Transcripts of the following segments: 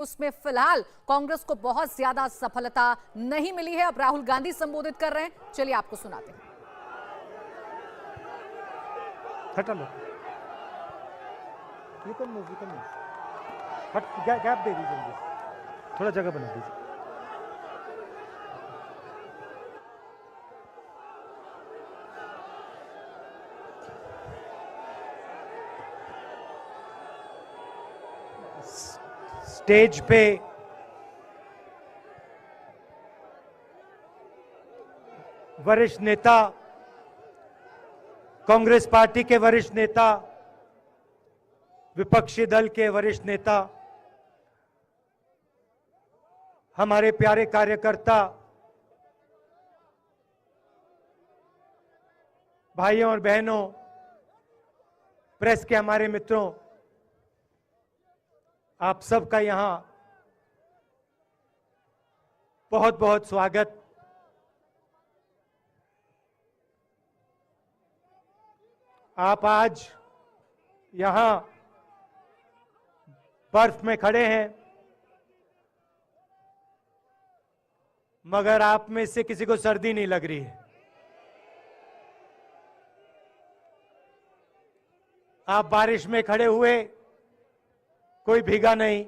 उसमें फिलहाल कांग्रेस को बहुत ज्यादा सफलता नहीं मिली है। अब राहुल गांधी संबोधित कर रहे हैं, चलिए आपको सुनाते हैं। हटा लो, हट, गैप दे दीजिए, थोड़ा जगह बना दीजिए। स्टेज पे वरिष्ठ नेता, कांग्रेस पार्टी के वरिष्ठ नेता, विपक्षी दल के वरिष्ठ नेता, हमारे प्यारे कार्यकर्ता, भाइयों और बहनों, प्रेस के हमारे मित्रों, आप सबका यहां बहुत बहुत स्वागत। आप आज यहां बर्फ में खड़े हैं, मगर आप में से किसी को सर्दी नहीं लग रही है। आप बारिश में खड़े हुए, कोई भीगा नहीं।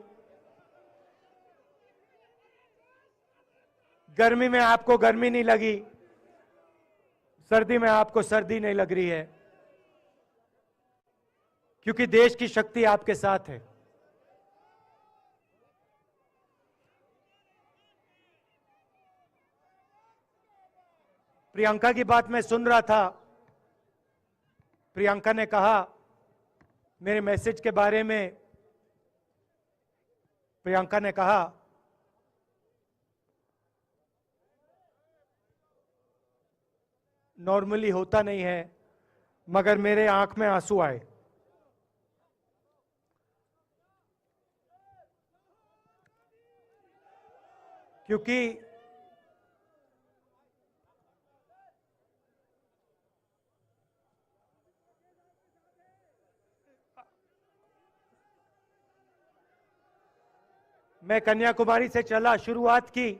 गर्मी में आपको गर्मी नहीं लगी, सर्दी में आपको सर्दी नहीं लग रही है, क्योंकि देश की शक्ति आपके साथ है। प्रियंका की बात मैं सुन रहा था। प्रियंका ने कहा मेरे मैसेज के बारे में, प्रियंका ने कहा नॉर्मली होता नहीं है, मगर मेरे आंख में आंसू आए। क्योंकि मैं कन्याकुमारी से चला, शुरुआत की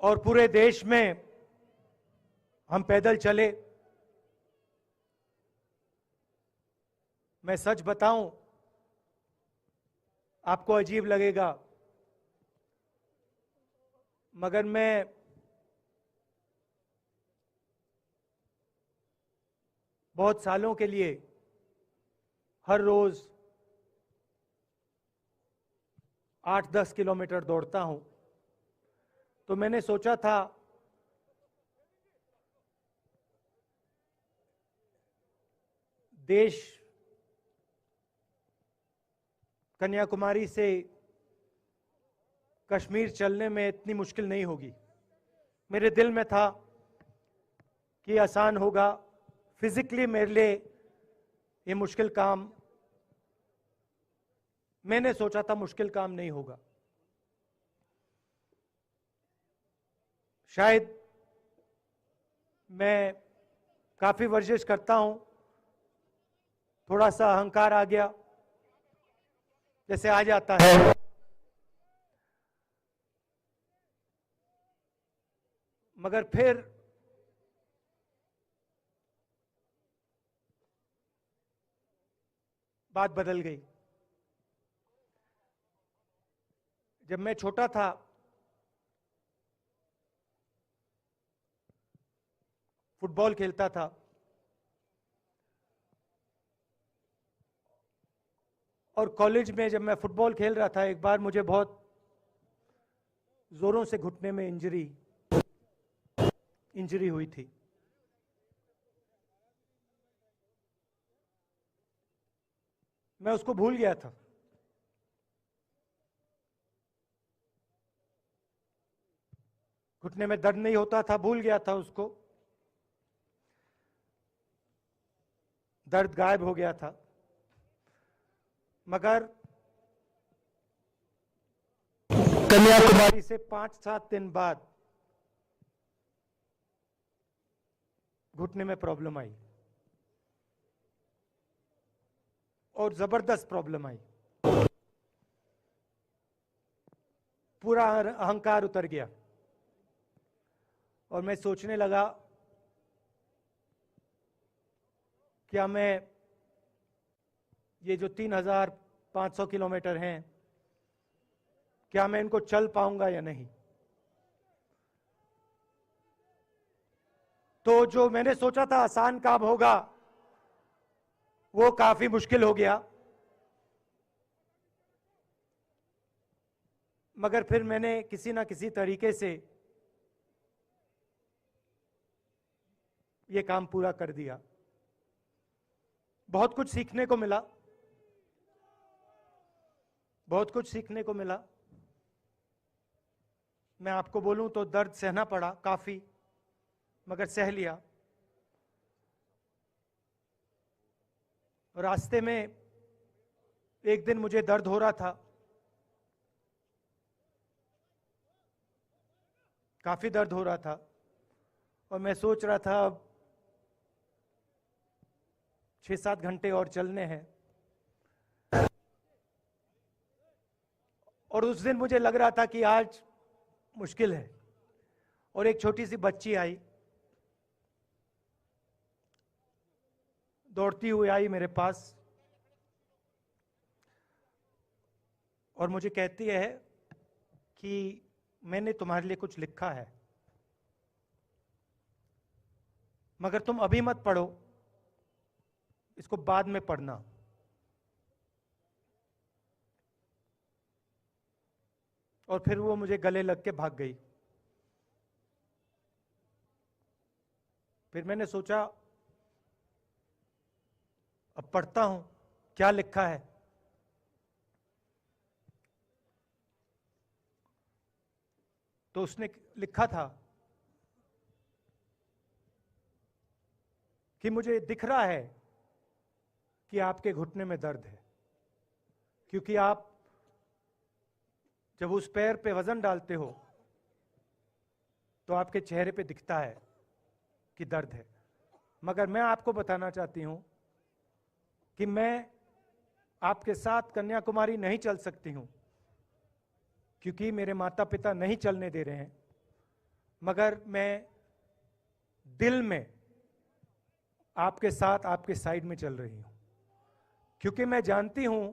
और पूरे देश में हम पैदल चले। मैं सच बताऊं, आपको अजीब लगेगा, मगर मैं बहुत सालों के लिए हर रोज 8-10 किलोमीटर दौड़ता हूं। तो मैंने सोचा था देश कन्याकुमारी से कश्मीर चलने में इतनी मुश्किल नहीं होगी। मेरे दिल में था कि आसान होगा, फिजिकली मेरे लिए ये मुश्किल काम, मैंने सोचा था मुश्किल काम नहीं होगा। शायद मैं काफी वर्जिश करता हूं, थोड़ा सा अहंकार आ गया, जैसे आ जाता है, मगर फिर बात बदल गई। जब मैं छोटा था, फुटबॉल खेलता था, और कॉलेज में जब मैं फुटबॉल खेल रहा था, एक बार मुझे बहुत जोरों से घुटने में इंजरी हुई थी। मैं उसको भूल गया था। घुटने में दर्द नहीं होता था, भूल गया था उसको, दर्द गायब हो गया था। मगर कन्याकुमारी से 5-7 दिन बाद घुटने में प्रॉब्लम आई और जबरदस्त प्रॉब्लम आई। पूरा अहंकार उतर गया और मैं सोचने लगा क्या मैं ये जो 3,500 किलोमीटर हैं, क्या मैं इनको चल पाऊंगा या नहीं। तो जो मैंने सोचा था आसान काम होगा, वो काफी मुश्किल हो गया। मगर फिर मैंने किसी ना किसी तरीके से ये काम पूरा कर दिया। बहुत कुछ सीखने को मिला, बहुत कुछ सीखने को मिला। मैं आपको बोलूं तो दर्द सहना पड़ा काफी, मगर सह लिया। रास्ते में एक दिन मुझे दर्द हो रहा था, काफी दर्द हो रहा था, और मैं सोच रहा था अब 6-7 घंटे और चलने हैं। और उस दिन मुझे लग रहा था कि आज मुश्किल है। और एक छोटी सी बच्ची आई, दौड़ती हुई आई मेरे पास और मुझे कहती है कि मैंने तुम्हारे लिए कुछ लिखा है, मगर तुम अभी मत पढ़ो, इसको बाद में पढ़ना। और फिर वो मुझे गले लग के भाग गई। फिर मैंने सोचा अब पढ़ता हूं क्या लिखा है। तो उसने लिखा था कि मुझे दिख रहा है कि आपके घुटने में दर्द है, क्योंकि आप जब उस पैर पे वजन डालते हो तो आपके चेहरे पे दिखता है कि दर्द है। मगर मैं आपको बताना चाहती हूं कि मैं आपके साथ कन्याकुमारी नहीं चल सकती हूं, क्योंकि मेरे माता पिता नहीं चलने दे रहे हैं। मगर मैं दिल में आपके साथ, आपके साइड में चल रही हूं, क्योंकि मैं जानती हूं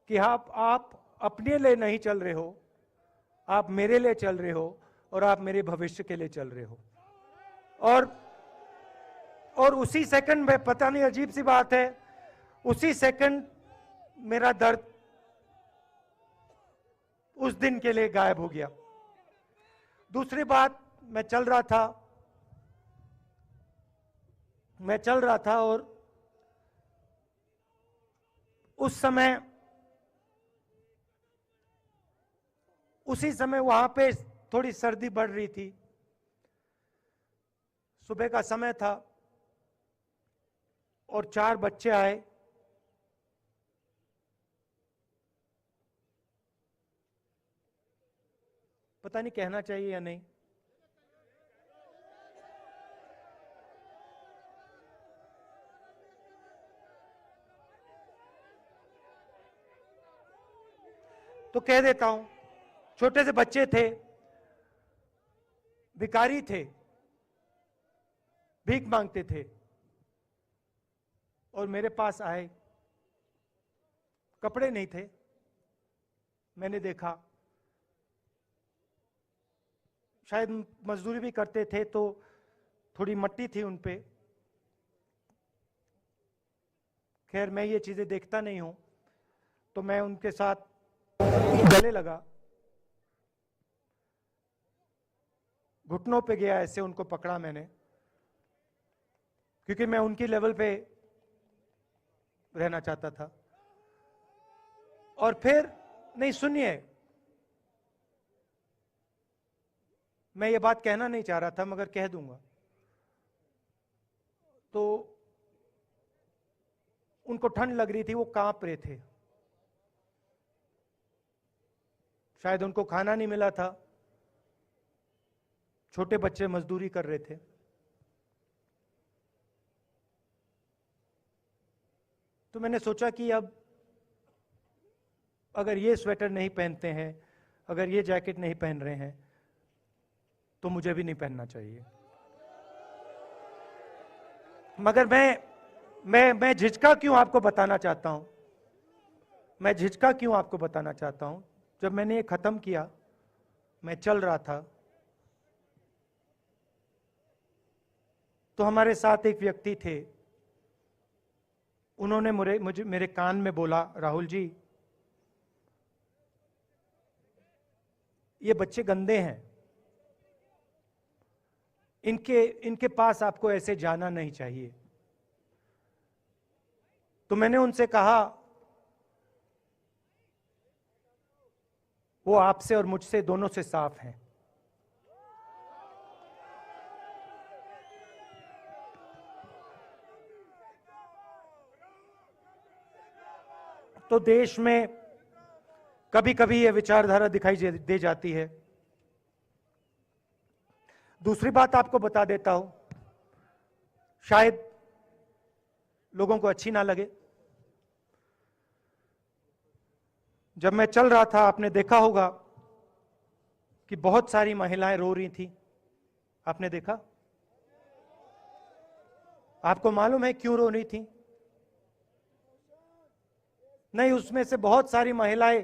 कि आप अपने लिए नहीं चल रहे हो, आप मेरे लिए चल रहे हो और आप मेरे भविष्य के लिए चल रहे हो। और उसी सेकंड में, पता नहीं अजीब सी बात है, उसी सेकंड मेरा दर्द उस दिन के लिए गायब हो गया। दूसरी बात, मैं चल रहा था और उसी समय वहां पे थोड़ी सर्दी बढ़ रही थी। सुबह का समय था और 4 बच्चे आए। पता नहीं कहना चाहिए या नहीं। तो कह देता हूं, छोटे से बच्चे थे, भिखारी थे, भीख मांगते थे और मेरे पास आए। कपड़े नहीं थे, मैंने देखा, शायद मजदूरी भी करते थे तो थोड़ी मट्टी थी उन पे। खैर, मैं ये चीजें देखता नहीं हूं, तो मैं उनके साथ गले लगा, घुटनों पे गया, ऐसे उनको पकड़ा मैंने, क्योंकि मैं उनकी लेवल पे रहना चाहता था। और फिर, नहीं सुनिए, मैं ये बात कहना नहीं चाह रहा था मगर कह दूंगा। तो उनको ठंड लग रही थी, वो कांप रहे थे, शायद उनको खाना नहीं मिला था, छोटे बच्चे मजदूरी कर रहे थे। तो मैंने सोचा कि अब अगर ये स्वेटर नहीं पहनते हैं, अगर ये जैकेट नहीं पहन रहे हैं, तो मुझे भी नहीं पहनना चाहिए। मगर मैं झिझका क्यों आपको बताना चाहता हूं, मैं झिझका क्यों आपको बताना चाहता हूं। जब मैंने ये खत्म किया, मैं चल रहा था, तो हमारे साथ एक व्यक्ति थे, उन्होंने मुझे मेरे कान में बोला, राहुल जी, ये बच्चे गंदे हैं, इनके पास आपको ऐसे जाना नहीं चाहिए। तो मैंने उनसे कहा, वो आपसे और मुझसे दोनों से साफ हैं। तो देश में कभी कभी यह विचारधारा दिखाई दे जाती है। दूसरी बात आपको बता देता हूं, शायद लोगों को अच्छी ना लगे। जब मैं चल रहा था, आपने देखा होगा कि बहुत सारी महिलाएं रो रही थी। आपने देखा? आपको मालूम है क्यों रो रही थी? नहीं, उसमें से बहुत सारी महिलाएं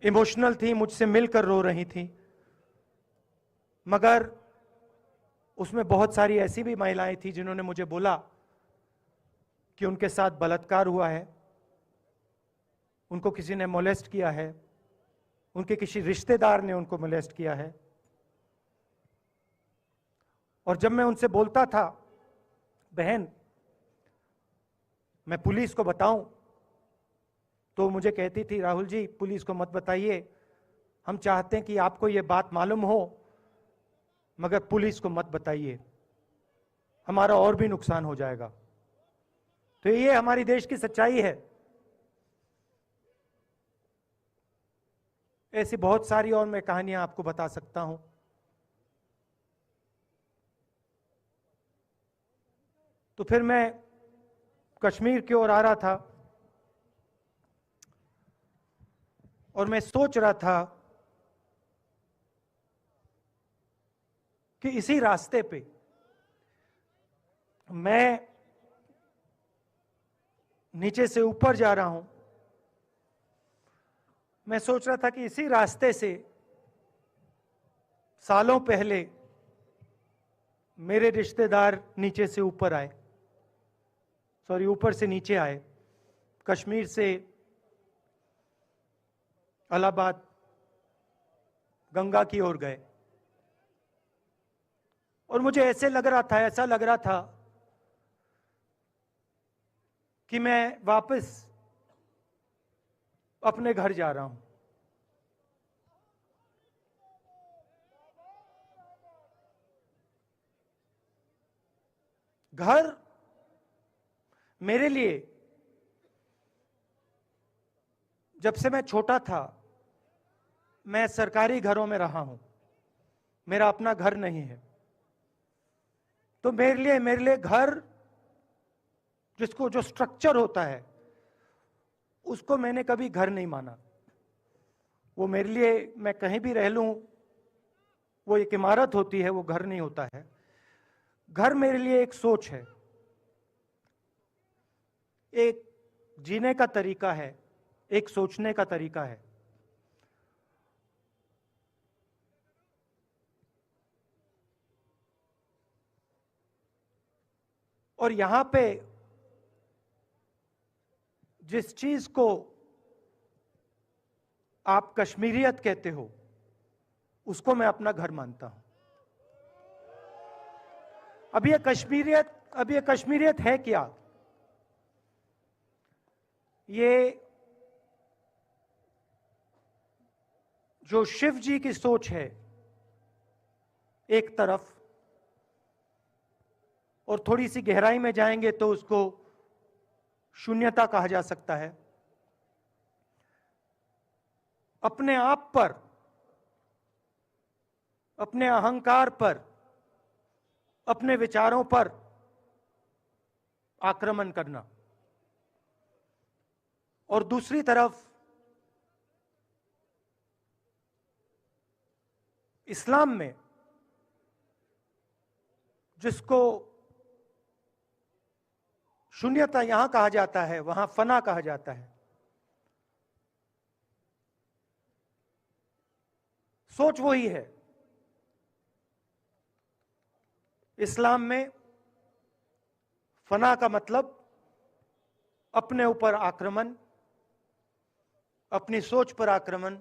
इमोशनल थी, मुझसे मिलकर रो रही थी। मगर उसमें बहुत सारी ऐसी भी महिलाएं थी जिन्होंने मुझे बोला कि उनके साथ बलात्कार हुआ है, उनको किसी ने मोलेस्ट किया है, उनके किसी रिश्तेदार ने उनको मोलेस्ट किया है। और जब मैं उनसे बोलता था, बहन मैं पुलिस को बताऊं, तो मुझे कहती थी, राहुल जी पुलिस को मत बताइए, हम चाहते हैं कि आपको ये बात मालूम हो, मगर पुलिस को मत बताइए, हमारा और भी नुकसान हो जाएगा। तो ये हमारी देश की सच्चाई है। ऐसी बहुत सारी और मैं कहानियां आपको बता सकता हूं। तो फिर मैं कश्मीर की ओर आ रहा था और मैं सोच रहा था कि इसी रास्ते पे मैं नीचे से ऊपर जा रहा हूं। मैं सोच रहा था कि इसी रास्ते से सालों पहले मेरे रिश्तेदार नीचे से ऊपर आए, सॉरी ऊपर से नीचे आए, कश्मीर से इलाहाबाद गंगा की ओर गए। और मुझे ऐसा लग रहा था कि मैं वापस अपने घर जा रहा हूं। घर मेरे लिए, जब से मैं छोटा था, मैं सरकारी घरों में रहा हूं, मेरा अपना घर नहीं है। तो मेरे लिए घर, जिसको जो स्ट्रक्चर होता है, उसको मैंने कभी घर नहीं माना। वो मेरे लिए, मैं कहीं भी रह लूं, वो एक इमारत होती है, वो घर नहीं होता है। घर मेरे लिए एक सोच है, एक जीने का तरीका है, एक सोचने का तरीका है। और यहां पे जिस चीज को आप कश्मीरियत कहते हो, उसको मैं अपना घर मानता हूं। अब ये कश्मीरियत है क्या? ये जो शिव जी की सोच है एक तरफ, और थोड़ी सी गहराई में जाएंगे तो उसको शून्यता कहा जा सकता है। अपने आप पर, अपने अहंकार पर, अपने विचारों पर आक्रमण करना, और दूसरी तरफ इस्लाम में जिसको शून्यता यहां कहा जाता है, वहां फना कहा जाता है। सोच वही है। इस्लाम में फना का मतलब अपने ऊपर आक्रमण, अपनी सोच पर आक्रमण,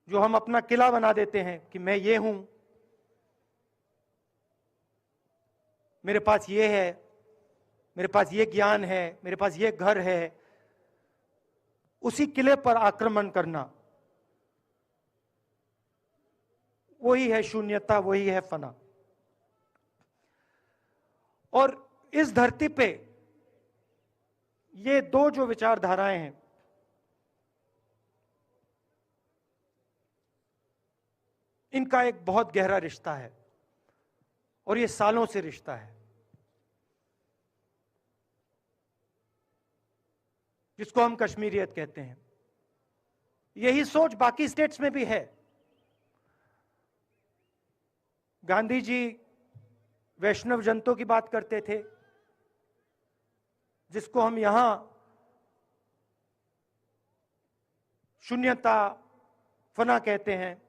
जो हम अपना किला बना देते हैं कि मैं ये हूं, मेरे पास ये है, मेरे पास ये ज्ञान है, मेरे पास ये घर है, उसी किले पर आक्रमण करना, वही है शून्यता, वही है फना। और इस धरती पे ये दो जो विचारधाराएं हैं, इनका एक बहुत गहरा रिश्ता है और ये सालों से रिश्ता है, जिसको हम कश्मीरियत कहते हैं। यही सोच बाकी स्टेट्स में भी है। गांधी जी वैष्णव जनतों की बात करते थे, जिसको हम यहां शून्यता, फना कहते हैं,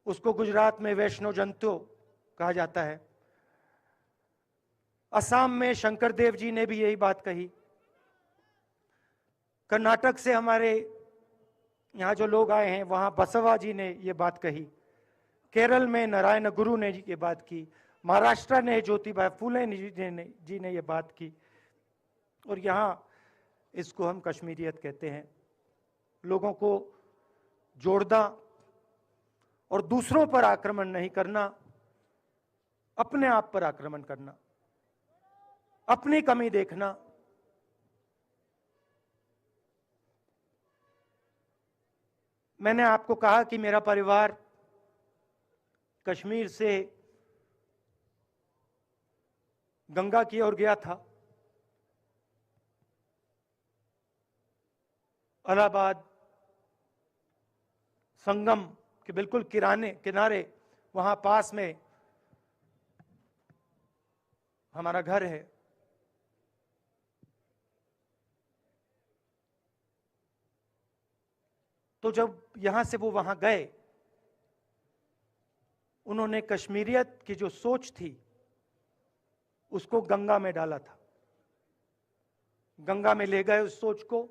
उसको गुजरात में वैष्णव जनतो कहा जाता है। असम में शंकर देव जी ने भी यही बात कही। कर्नाटक से हमारे यहां जो लोग आए हैं, वहां बसवा जी ने ये बात कही। केरल में नारायण गुरु ने ये बात की। महाराष्ट्र ने ज्योतिबा फुले जी ने ये बात की। और यहां इसको हम कश्मीरियत कहते हैं। लोगों को जोड़ना और दूसरों पर आक्रमण नहीं करना, अपने आप पर आक्रमण करना, अपनी कमी देखना। मैंने आपको कहा कि मेरा परिवार कश्मीर से गंगा की ओर गया था। इलाहाबाद संगम के बिल्कुल किनारे वहां पास में हमारा घर है। तो जब यहां से वो वहां गए, उन्होंने कश्मीरियत की जो सोच थी उसको गंगा में डाला था। गंगा में ले गए उस सोच को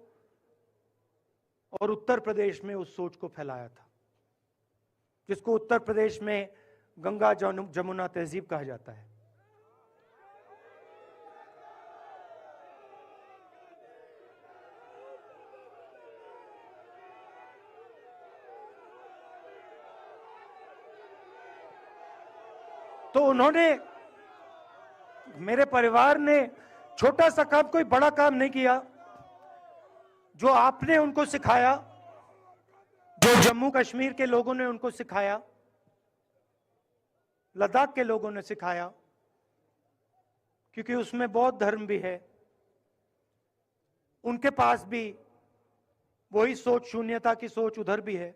और उत्तर प्रदेश में उस सोच को फैलाया था, जिसको उत्तर प्रदेश में गंगा जमुना तहजीब कहा जाता है। तो उन्होंने, मेरे परिवार ने छोटा सा काम, कोई बड़ा काम नहीं किया। जो आपने उनको सिखाया, जो जम्मू कश्मीर के लोगों ने उनको सिखाया, लद्दाख के लोगों ने सिखाया, क्योंकि उसमें बौद्ध धर्म भी है, उनके पास भी वही सोच, शून्यता की सोच उधर भी है।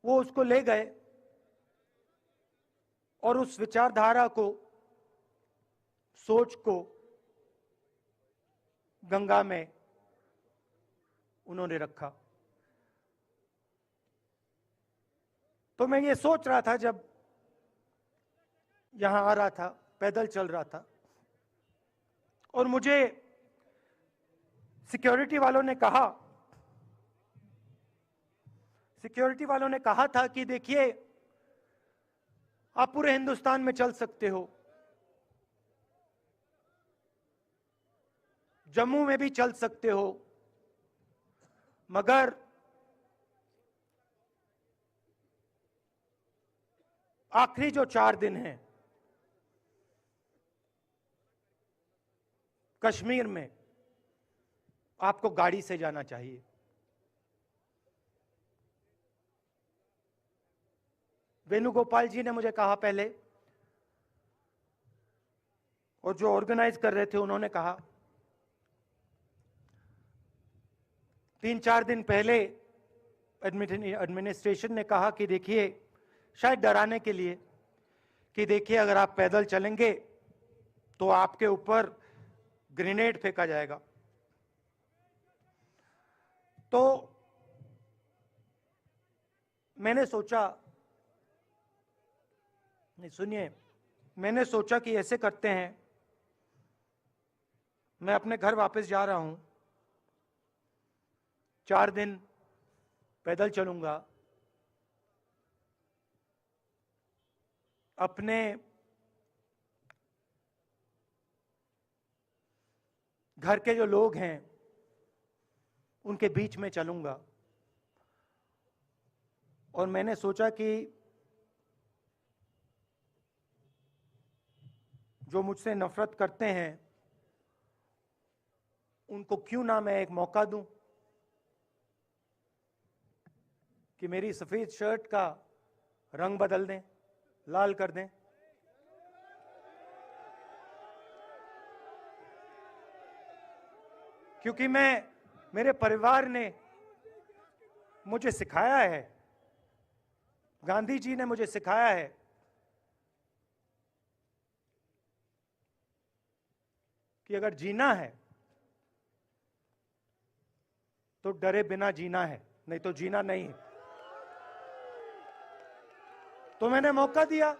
वो उसको ले गए और उस विचारधारा को, सोच को गंगा में उन्होंने रखा। तो मैं ये सोच रहा था, जब यहां आ रहा था, पैदल चल रहा था, और मुझे सिक्योरिटी वालों ने कहा था कि देखिए, आप पूरे हिंदुस्तान में चल सकते हो, जम्मू में भी चल सकते हो, मगर आखिरी जो 4 दिन हैं कश्मीर में, आपको गाड़ी से जाना चाहिए। वेणुगोपाल जी ने मुझे कहा पहले, और जो ऑर्गेनाइज कर रहे थे उन्होंने कहा, 3-4 दिन पहले एडमिनिस्ट्रेशन ने कहा कि देखिए, शायद डराने के लिए, कि देखिए अगर आप पैदल चलेंगे तो आपके ऊपर ग्रेनेड फेंका जाएगा। तो मैंने सोचा, नहीं सुनिए, मैंने सोचा कि ऐसे करते हैं, मैं अपने घर वापस जा रहा हूं, 4 दिन पैदल चलूंगा, अपने घर के जो लोग हैं उनके बीच में चलूंगा, और मैंने सोचा कि जो मुझसे नफरत करते हैं उनको क्यों ना मैं एक मौका दूं कि मेरी सफेद शर्ट का रंग बदल दें, लाल कर दें। क्योंकि मेरे परिवार ने मुझे सिखाया है, गांधी जी ने मुझे सिखाया है कि अगर जीना है तो डरे बिना जीना है, नहीं तो जीना नहीं है। तो मैंने मौका दिया,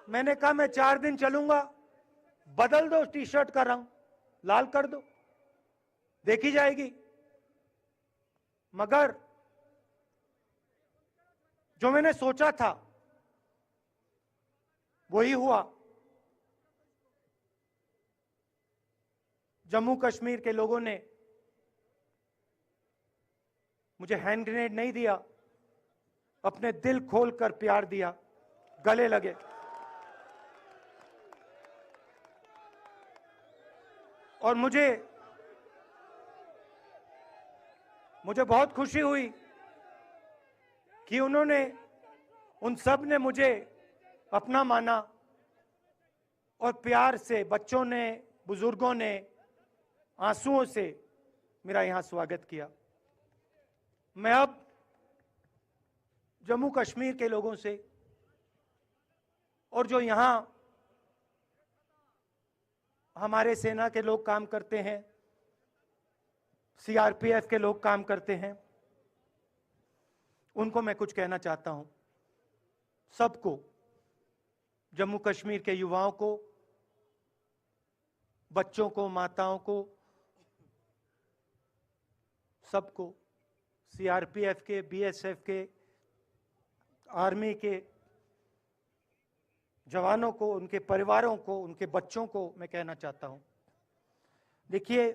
मैंने कहा मैं 4 दिन चलूंगा, बदल दो टी शर्ट का रंग, लाल कर दो, देखी जाएगी। मगर जो मैंने सोचा था वही हुआ। जम्मू कश्मीर के लोगों ने मुझे हैंड ग्रेनेड नहीं दिया, अपने दिल खोलकर प्यार दिया, गले लगे। और मुझे बहुत खुशी हुई कि उन सब ने मुझे अपना माना, और प्यार से बच्चों ने, बुजुर्गों ने आंसुओं से मेरा यहां स्वागत किया। मैं अब जम्मू कश्मीर के लोगों से, और जो यहां हमारे सेना के लोग काम करते हैं, सीआरपीएफ के लोग काम करते हैं, उनको मैं कुछ कहना चाहता हूं। सबको, जम्मू कश्मीर के युवाओं को, बच्चों को, माताओं को, सबको, सीआरपीएफ के, बीएसएफ के, आर्मी के जवानों को, उनके परिवारों को, उनके बच्चों को मैं कहना चाहता हूं, देखिए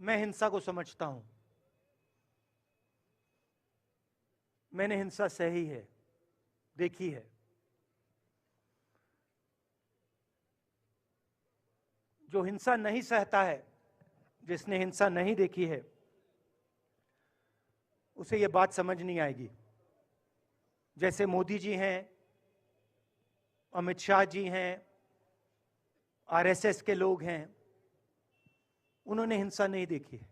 मैं हिंसा को समझता हूं, मैंने हिंसा सही है, देखी है। जो हिंसा नहीं सहता है, जिसने हिंसा नहीं देखी है, उसे यह बात समझ नहीं आएगी। जैसे मोदी जी हैं, अमित शाह जी हैं, आरएसएस के लोग हैं, उन्होंने हिंसा नहीं देखी है।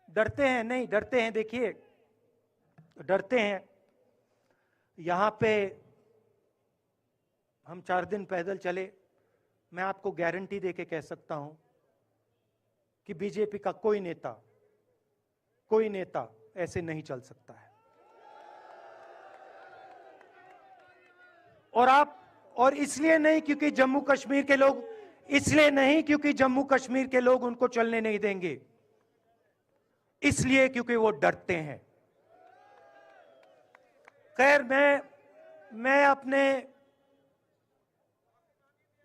डरते हैं, नहीं डरते हैं, देखिए डरते हैं। यहां पे हम 4 दिन पैदल चले, मैं आपको गारंटी देके कह सकता हूं कि बीजेपी का कोई नेता ऐसे नहीं चल सकता है। और इसलिए नहीं क्योंकि जम्मू कश्मीर के लोग, इसलिए नहीं क्योंकि जम्मू कश्मीर के लोग उनको चलने नहीं देंगे, इसलिए क्योंकि वो डरते हैं। खैर, मैं अपने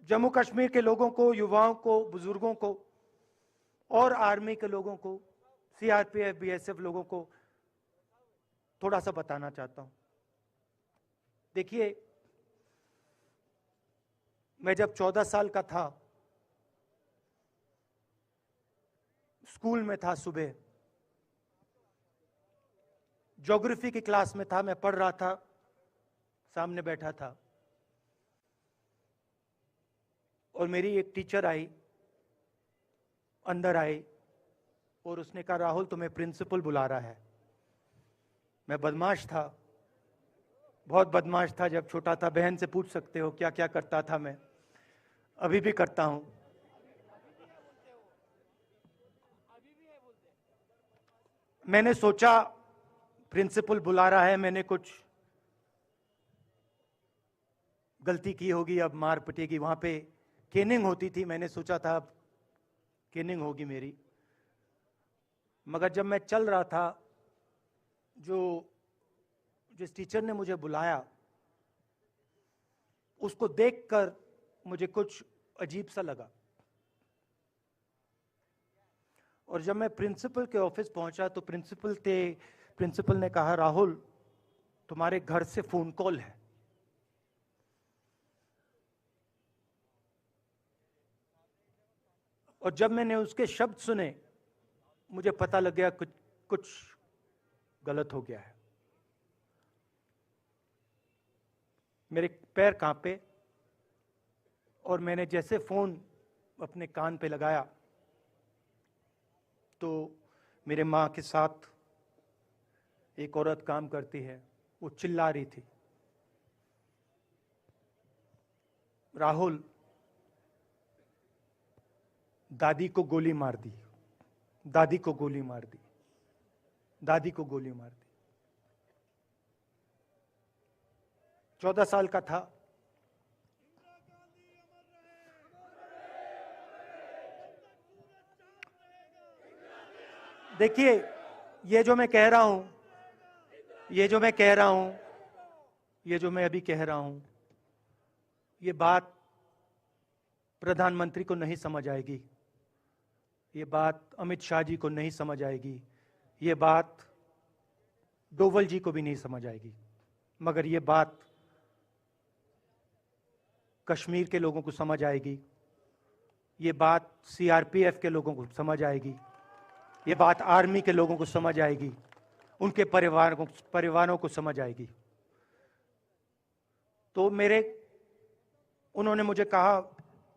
जम्मू कश्मीर के लोगों को, युवाओं को, बुजुर्गों को, और आर्मी के लोगों को, सीआरपीएफ, बीएसएफ लोगों को थोड़ा सा बताना चाहता हूं। देखिए, मैं जब 14 साल का था, स्कूल में था, सुबह ज्योग्राफी की क्लास में था, मैं पढ़ रहा था, सामने बैठा था और मेरी एक टीचर आई, अंदर आई और उसने कहा, राहुल तुम्हें प्रिंसिपल बुला रहा है। मैं बदमाश था, बहुत बदमाश था जब छोटा था। बहन से पूछ सकते हो क्या क्या करता था मैं, अभी भी करता हूं। मैंने सोचा प्रिंसिपल बुला रहा है, मैंने कुछ गलती की होगी, अब मार पिटेगी। वहां पे केनिंग होती थी, मैंने सोचा था अब केनिंग होगी मेरी। मगर जब मैं चल रहा था, जिस टीचर ने मुझे बुलाया उसको देखकर मुझे कुछ अजीब सा लगा। और जब मैं प्रिंसिपल के ऑफिस पहुंचा तो प्रिंसिपल ने कहा, राहुल तुम्हारे घर से फोन कॉल है। और जब मैंने उसके शब्द सुने मुझे पता लग गया कुछ गलत हो गया है। मेरे पैर कांपे और मैंने जैसे फोन अपने कान पे लगाया तो मेरे मां के साथ एक औरत काम करती है, वो चिल्ला रही थी, राहुल दादी को गोली मार दी, दादी को गोली मार दी, दादी को गोली मार दी। 14 साल का था। देखिए, ये जो मैं कह रहा हूं, ये जो मैं अभी कह रहा हूं, ये बात प्रधानमंत्री को नहीं समझ आएगी, ये बात अमित शाह जी को नहीं समझ आएगी, ये बात डोवल जी को भी नहीं समझ आएगी, मगर ये बात कश्मीर के लोगों को समझ आएगी, ये बात सीआरपीएफ के लोगों को समझ आएगी, ये बात आर्मी के लोगों को समझ आएगी, उनके परिवारों को समझ आएगी। तो उन्होंने मुझे कहा,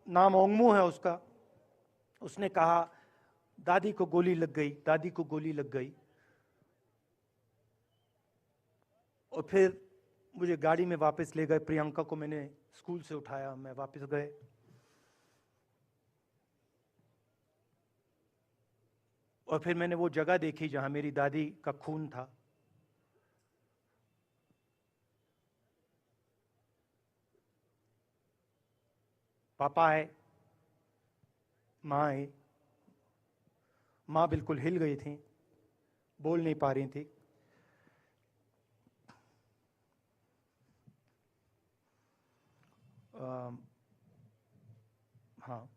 नाम ओंगमू है उसका, उसने कहा दादी को गोली लग गई, दादी को गोली लग गई। और फिर मुझे गाड़ी में वापस ले गए, प्रियंका को मैंने स्कूल से उठाया, मैं वापस गए। और फिर मैंने वो जगह देखी जहां मेरी दादी का खून था। पापा आए, मां आई, मां बिल्कुल हिल गई थी, बोल नहीं पा रही थी। हाँ,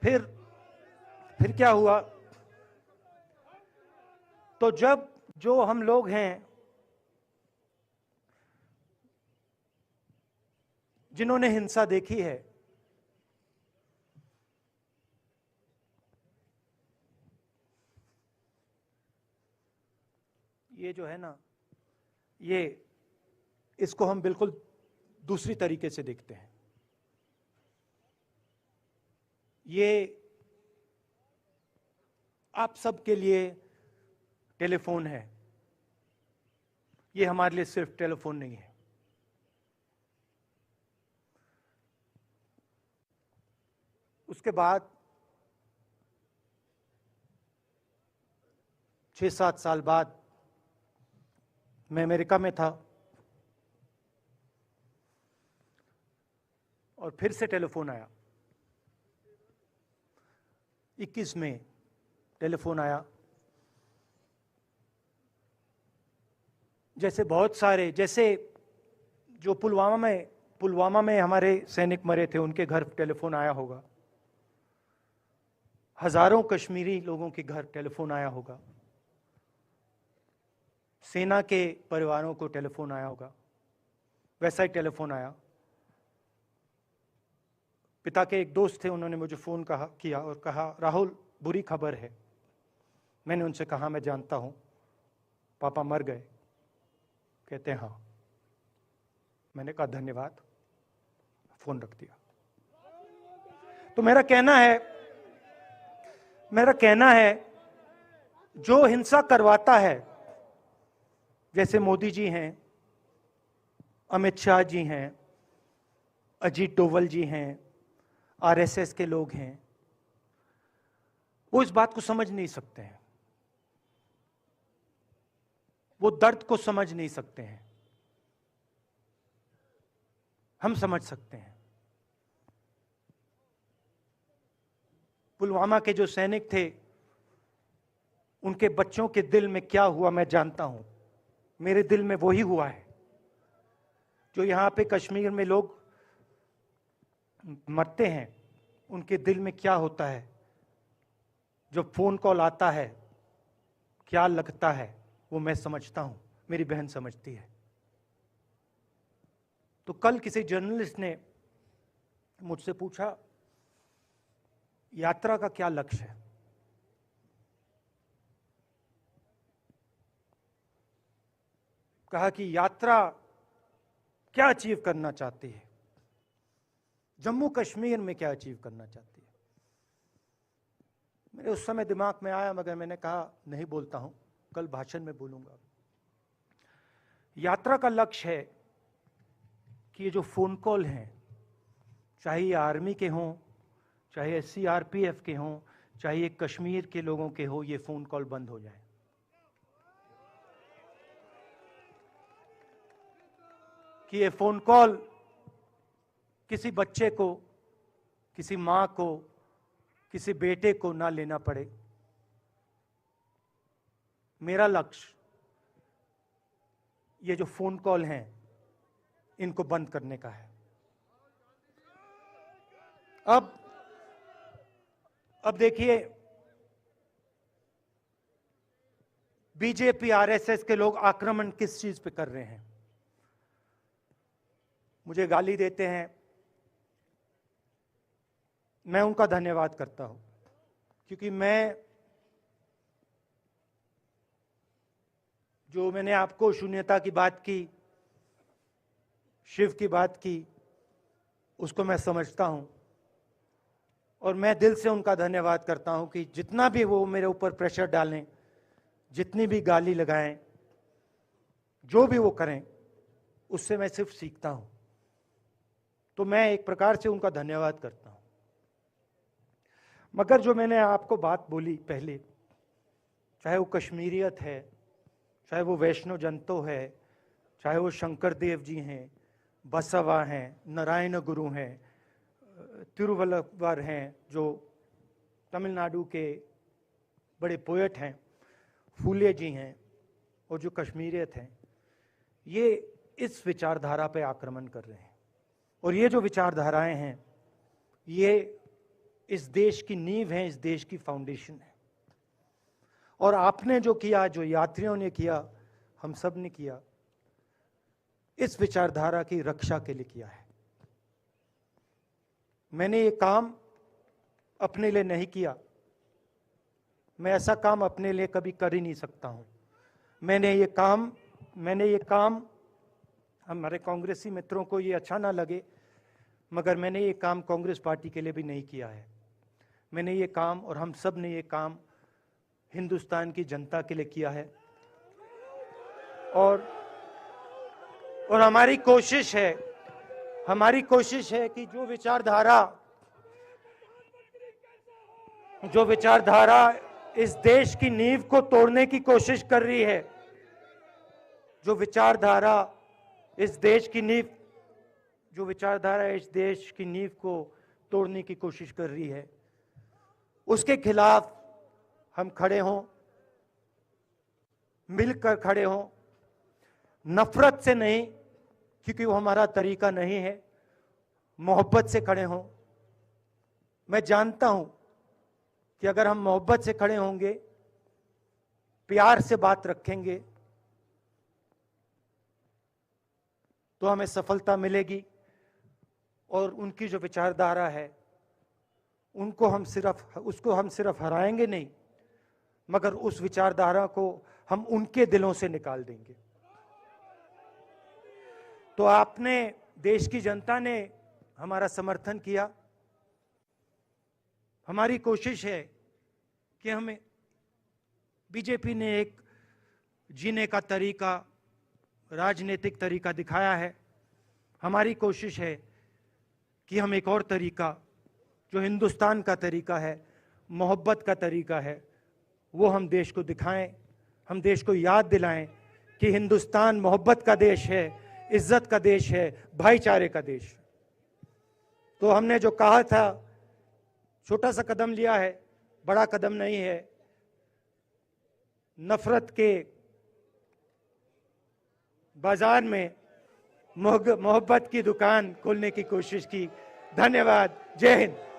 फिर क्या हुआ, तो जो हम लोग हैं जिन्होंने हिंसा देखी है, ये जो है ना, इसको हम बिल्कुल दूसरी तरीके से देखते हैं। ये आप सबके लिए टेलीफोन है, ये हमारे लिए सिर्फ टेलीफोन नहीं है। उसके बाद 6-7 साल बाद मैं अमेरिका में था और फिर से टेलीफोन आया। 21 में टेलीफोन आया। जैसे बहुत सारे, जैसे जो पुलवामा में हमारे सैनिक मरे थे, उनके घर टेलीफोन आया होगा, हजारों कश्मीरी लोगों के घर टेलीफोन आया होगा, सेना के परिवारों को टेलीफोन आया होगा, वैसा ही टेलीफोन आया। पिता के एक दोस्त थे, उन्होंने मुझे फोन किया और कहा, राहुल बुरी खबर है। मैंने उनसे कहा, मैं जानता हूं, पापा मर गए। कहते हैं हाँ। मैंने कहा धन्यवाद, फोन रख दिया। तो मेरा कहना है जो हिंसा करवाता है, जैसे मोदी जी हैं, अमित शाह जी हैं, अजीत डोवल जी हैं, आरएसएस के लोग हैं, वो इस बात को समझ नहीं सकते हैं, वो दर्द को समझ नहीं सकते हैं। हम समझ सकते हैं। पुलवामा के जो सैनिक थे, उनके बच्चों के दिल में क्या हुआ मैं जानता हूं। मेरे दिल में वही हुआ है जो यहां पे कश्मीर में लोग मरते हैं, उनके दिल में क्या होता है। जो फोन कॉल आता है, क्या लगता है, वो मैं समझता हूं, मेरी बहन समझती है। तो कल किसी जर्नलिस्ट ने मुझसे पूछा, यात्रा का क्या लक्ष्य है। कहा कि यात्रा क्या अचीव करना चाहती है, जम्मू कश्मीर में क्या अचीव करना चाहती है। मेरे उस समय दिमाग में आया, मगर मैंने कहा नहीं बोलता हूं, कल भाषण में बोलूंगा। यात्रा का लक्ष्य है कि ये जो फोन कॉल हैं, चाहे ये आर्मी के हों, चाहे सीआरपीएफ के हों, चाहे ये कश्मीर के लोगों के हो, ये फोन कॉल बंद हो जाए। कि ये फोन कॉल किसी बच्चे को, किसी मां को, किसी बेटे को ना लेना पड़े। मेरा लक्ष्य ये जो फोन कॉल हैं, इनको बंद करने का है। अब देखिए, बीजेपी आरएसएस के लोग आक्रमण किस चीज पे कर रहे हैं। मुझे गाली देते हैं, मैं उनका धन्यवाद करता हूं, क्योंकि मैंने आपको शून्यता की बात की, शिव की बात की, उसको मैं समझता हूं। और मैं दिल से उनका धन्यवाद करता हूं कि जितना भी वो मेरे ऊपर प्रेशर डालें, जितनी भी गाली लगाएं, जो भी वो करें, उससे मैं सिर्फ सीखता हूं। तो मैं एक प्रकार से उनका धन्यवाद करता हूं। मगर जो मैंने आपको बात बोली पहले, चाहे वो कश्मीरियत है, चाहे वो वैष्णो जंतो है, चाहे वो शंकर देव जी हैं, बसवा हैं, नारायण गुरु हैं, तिरुवल्लुवर हैं, जो तमिलनाडु के बड़े पोएट हैं, फूले जी हैं, और जो कश्मीरियत हैं, ये इस विचारधारा पे आक्रमण कर रहे हैं। और ये जो विचारधाराएं हैं, ये इस देश की नींव है, इस देश की फाउंडेशन है। और आपने जो किया, जो यात्रियों ने किया, हम सब ने किया, इस विचारधारा की रक्षा के लिए किया है। मैंने ये काम अपने लिए नहीं किया, मैं ऐसा काम अपने लिए कभी कर ही नहीं सकता हूं। मैंने ये काम हमारे कांग्रेसी मित्रों को ये अच्छा ना लगे, मगर मैंने ये काम कांग्रेस पार्टी के लिए भी नहीं किया है। मैंने ये काम, और हम सब ने ये काम हिंदुस्तान की जनता के लिए किया है। और हमारी कोशिश है कि जो विचारधारा इस देश की नींव को तोड़ने की कोशिश कर रही है, जो विचारधारा इस देश की नींव को तोड़ने की कोशिश कर रही है, उसके खिलाफ हम खड़े हों, मिलकर खड़े हों, नफरत से नहीं, क्योंकि वो हमारा तरीका नहीं है, मोहब्बत से खड़े हों। मैं जानता हूं कि अगर हम मोहब्बत से खड़े होंगे, प्यार से बात रखेंगे, तो हमें सफलता मिलेगी। और उनकी जो विचारधारा है उसको हम सिर्फ हराएंगे नहीं, मगर उस विचारधारा को हम उनके दिलों से निकाल देंगे। तो आपने, देश की जनता ने हमारा समर्थन किया। हमारी कोशिश है कि हमें, बीजेपी ने एक जीने का तरीका, राजनीतिक तरीका दिखाया है। हमारी कोशिश है कि हम एक और तरीका, जो हिंदुस्तान का तरीका है, मोहब्बत का तरीका है, वो हम देश को दिखाएं। हम देश को याद दिलाएं कि हिंदुस्तान मोहब्बत का देश है, इज्जत का देश है, भाईचारे का देश। तो हमने जो कहा था, छोटा सा कदम लिया है, बड़ा कदम नहीं है। नफरत के बाजार में मोहब्बत की दुकान खोलने की कोशिश की। धन्यवाद। जय हिंद।